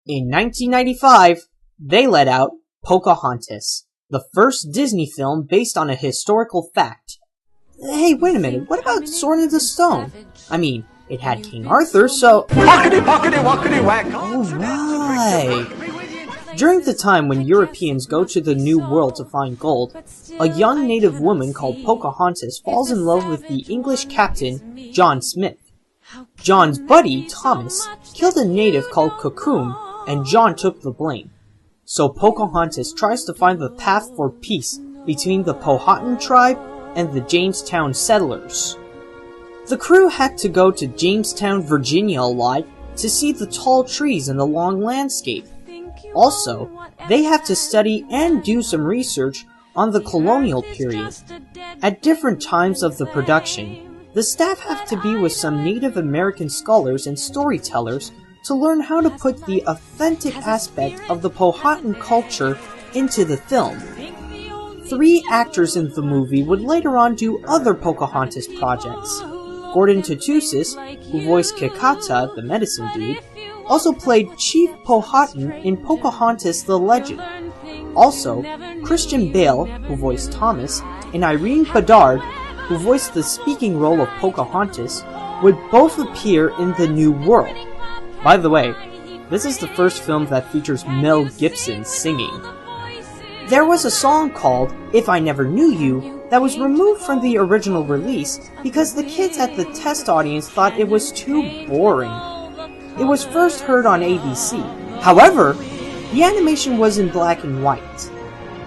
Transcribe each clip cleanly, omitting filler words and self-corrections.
In 1995, they let out Pocahontas, the first Disney film based on a historical fact. Hey, wait a minute, what about Sword in the Stone? I mean, it had King Arthur, so... Alright! During the time when Europeans go to the New World to find gold, a young native woman called Pocahontas falls in love with the English captain, John Smith. John's buddy, Thomas, killed a native called Cocoon, and John took the blame. So Pocahontas tries to find the path for peace between the Powhatan tribe and the Jamestown settlers. The crew had to go to Jamestown, Virginia a lot to see the tall trees and the long landscape. Also, they have to study and do some research on the colonial period. At different times of the production, the staff have to be with some Native American scholars and storytellers to learn how to put the authentic aspect of the Powhatan culture into the film. 3 actors in the movie would later on do other Pocahontas projects. Gordon Tootoosis, who voiced Kekata, the medicine dude, also played Chief Powhatan in Pocahontas the Legend. Also, Christian Bale, who voiced Thomas, and Irene Bedard, who voiced the speaking role of Pocahontas, would both appear in the New World. By the way, this is the first film that features Mel Gibson singing. There was a song called If I Never Knew You that was removed from the original release because the kids at the test audience thought it was too boring. It was first heard on ABC. However, the animation was in black and white.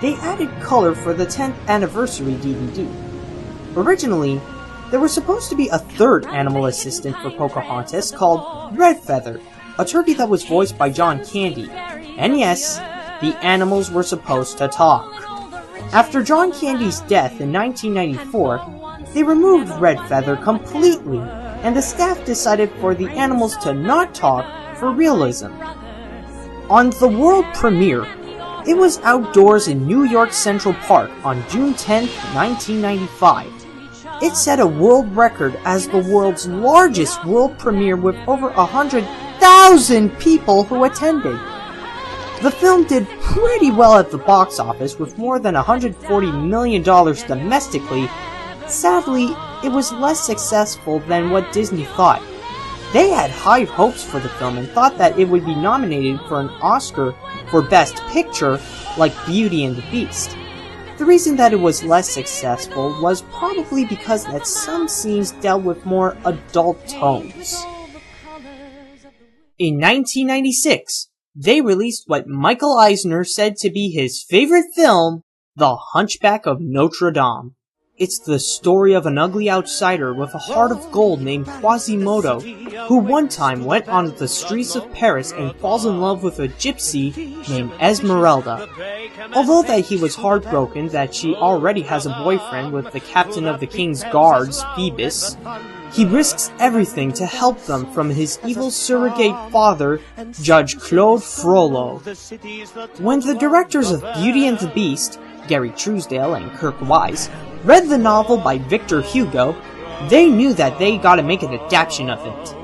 They added color for the 10th anniversary DVD. Originally, there was supposed to be a 3rd animal assistant for Pocahontas called Red Feather, a turkey that was voiced by John Candy. And yes, the animals were supposed to talk. After John Candy's death in 1994, they removed Red Feather completely, and the staff decided for the animals to not talk for realism. On the world premiere, it was outdoors in New York Central Park on June 10, 1995. It set a world record as the world's largest world premiere with over 100,000 people who attended. The film did pretty well at the box office with more than $140 million domestically. Sadly, it was less successful than what Disney thought. They had high hopes for the film and thought that it would be nominated for an Oscar for Best Picture like Beauty and the Beast. The reason that it was less successful was probably because that some scenes dealt with more adult tones. In 1996, they released what Michael Eisner said to be his favorite film, The Hunchback of Notre Dame. It's the story of an ugly outsider with a heart of gold named Quasimodo, who one time went on the streets of Paris and falls in love with a gypsy named Esmeralda. Although that he was heartbroken that she already has a boyfriend with the captain of the king's guards, Phoebus, he risks everything to help them from his evil surrogate father, Judge Claude Frollo. When the directors of Beauty and the Beast, Gary Truesdale and Kirk Wise, read the novel by Victor Hugo, they knew that they gotta make an adaptation of it.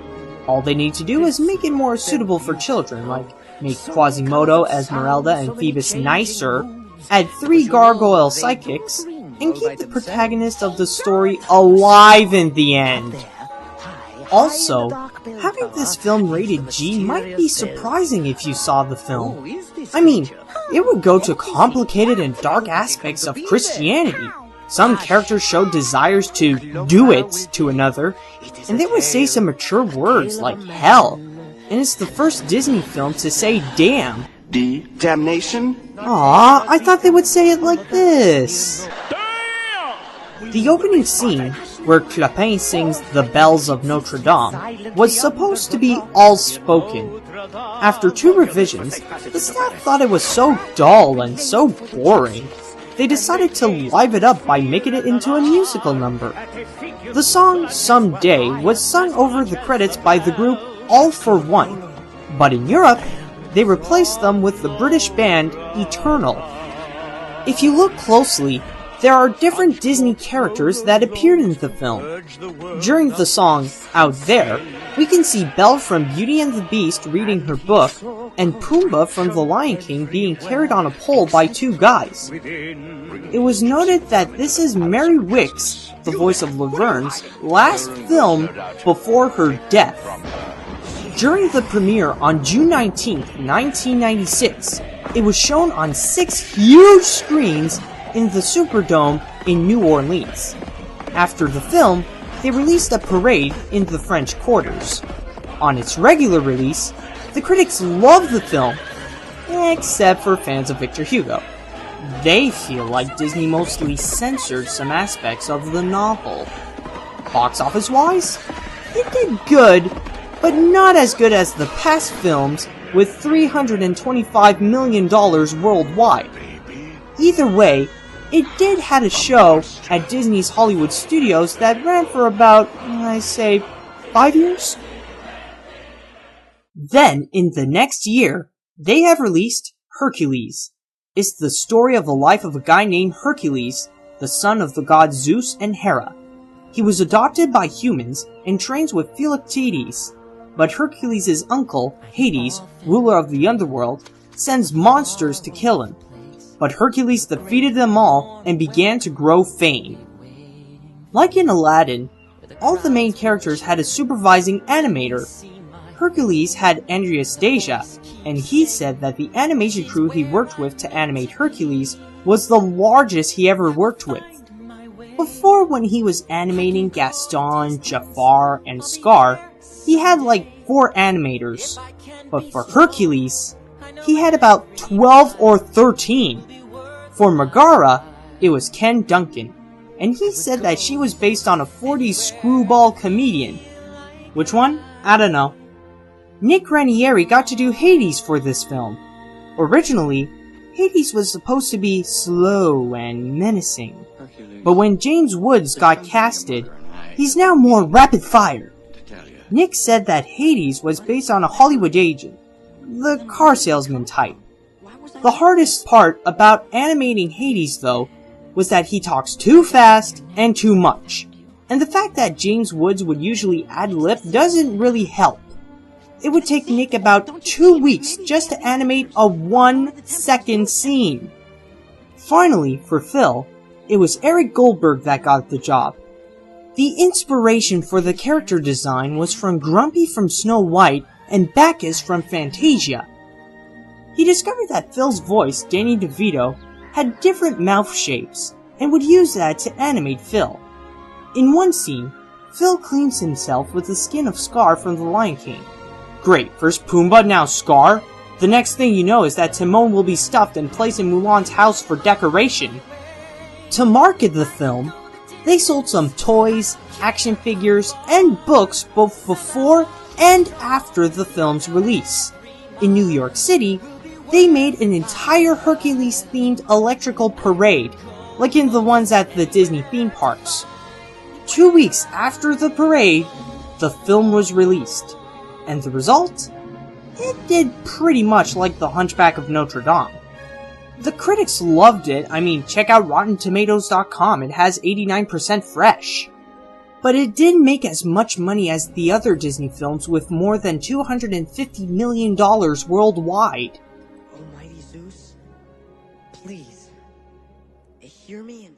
All they need to do is make it more suitable for children, like make Quasimodo, Esmeralda, and Phoebus nicer, add 3 gargoyle psychics, and keep the protagonist of the story alive in the end. Also, having this film rated G might be surprising if you saw the film. I mean, it would go to complicated and dark aspects of Christianity. Some characters showed desires to do it to another, and they would say some mature words like hell. And it's the first Disney film to say damn. Damnation? Aw, I thought they would say it like this. The opening scene, where Clopin sings The Bells of Notre Dame, was supposed to be all spoken. After 2 revisions, the staff thought it was so dull and so boring. They decided to liven it up by making it into a musical number. The song Someday was sung over the credits by the group All for One, but in Europe, they replaced them with the British band Eternal. If you look closely, there are different Disney characters that appeared in the film. During the song Out There, we can see Belle from Beauty and the Beast reading her book, and Pumbaa from The Lion King being carried on a pole by two guys. It was noted that this is Mary Wick's, the voice of Laverne's, last film before her death. During the premiere on June 19, 1996, it was shown on 6 huge screens in the Superdome in New Orleans. After the film, they released a parade in the French Quarters. On its regular release, the critics loved the film, except for fans of Victor Hugo. They feel like Disney mostly censored some aspects of the novel. Box office-wise, it did good, but not as good as the past films with $325 million worldwide. Either way, it did had a show at Disney's Hollywood Studios that ran for about, I say, 5 years? Then, in the next year, they have released Hercules. It's the story of the life of a guy named Hercules, the son of the gods Zeus and Hera. He was adopted by humans and trains with Philoctetes, but Hercules' uncle, Hades, ruler of the underworld, sends monsters to kill him. But Hercules defeated them all and began to grow fame. Like in Aladdin, all the main characters had a supervising animator. Hercules had Andreas Deja, and he said that the animation crew he worked with to animate Hercules was the largest he ever worked with. Before, when he was animating Gaston, Jafar, and Scar, he had like 4 animators. But for Hercules, he had about 12 or 13. For Megara, it was Ken Duncan, and he said that she was based on a 40s screwball comedian. Which one? I don't know. Nick Ranieri got to do Hades for this film. Originally, Hades was supposed to be slow and menacing, but when James Woods got casted, he's now more rapid fire. Nick said that Hades was based on a Hollywood agent, the car salesman type. The hardest part about animating Hades, though, was that he talks too fast and too much, and the fact that James Woods would usually ad-lib doesn't really help. It would take Nick about 2 weeks just to animate a 1-second scene. Finally, for Phil, it was Eric Goldberg that got the job. The inspiration for the character design was from Grumpy from Snow White and Bacchus from Fantasia. He discovered that Phil's voice, Danny DeVito, had different mouth shapes, and would use that to animate Phil. In one scene, Phil cleans himself with the skin of Scar from The Lion King. Great, first Pumbaa, now Scar? The next thing you know is that Timon will be stuffed and placed in Mulan's house for decoration. To market the film, they sold some toys, action figures, and books both before and after the film's release. In New York City, they made an entire Hercules-themed electrical parade, like in the ones at the Disney theme parks. 2 weeks after the parade, the film was released. And the result? It did pretty much like The Hunchback of Notre Dame. The critics loved it. I mean, check out RottenTomatoes.com, it has 89% fresh. But it didn't make as much money as the other Disney films with more than $250 million worldwide. Almighty Zeus, please, hear me and